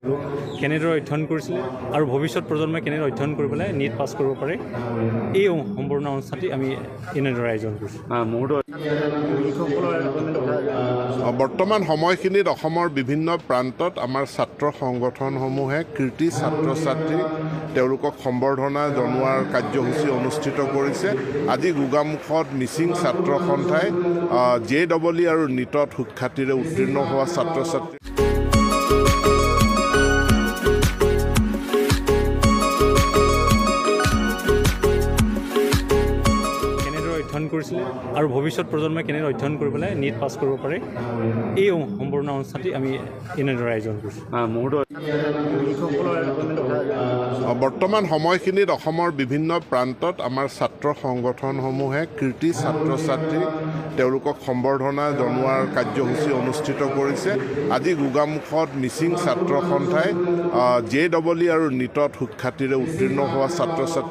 কেনেদৰে অধ্যয়ন কৰিছিলে আৰু ভৱিষ্যত প্ৰজন্মই কেনেদৰে অধ্যয়ন কৰি পেলাই নীট পাছ কৰিব পাৰে এই সম্পূৰ্ণ অনুষ্ঠানটি আমি এনেদৰে আয়োজন কৰিছোঁ। বৰ্তমান সময়খিনিত অসমৰ বিভিন্ন প্ৰান্তত আমাৰ ছাত্ৰ সংগঠনসমূহে কৃতি ছাত্ৰ ছাত্ৰী তেওঁলোকক সম্বৰ্ধনা জনোৱাৰ কাৰ্যসূচী অনুষ্ঠিত কৰিছে। আজি গোগামুখত মিচিং ছাত্ৰ সন্থাই JEE আৰু নীটত সুখ্যাতিৰে উত্তীৰ্ণ হোৱা ছাত্ৰ ছাত্ৰী অধ্যয়ন কৰিছিলে আৰু ভৱিষ্যত প্ৰজন্মই কেনেদৰে অধ্যয়ন কৰি পেলাই নীট পাছ কৰিব পাৰে এই সম্পূৰ্ণ অনুষ্ঠানটি আমি এনেদৰে আয়োজন কৰিছোঁ। বৰ্তমান সময়খিনিত অসমৰ বিভিন্ন প্ৰান্তত আমাৰ ছাত্ৰ সংগঠনসমূহে কৃতি ছাত্ৰ ছাত্ৰী তেওঁলোকক সম্বৰ্ধনা জনোৱাৰ কাৰ্যসূচী অনুষ্ঠিত কৰিছে। আজি গোগামুখত মিচিং ছাত্ৰ সন্থাই JEE আৰু নীটত সুখ্যাতিৰে উত্তীৰ্ণ হোৱা ছাত্ৰ ছাত্ৰী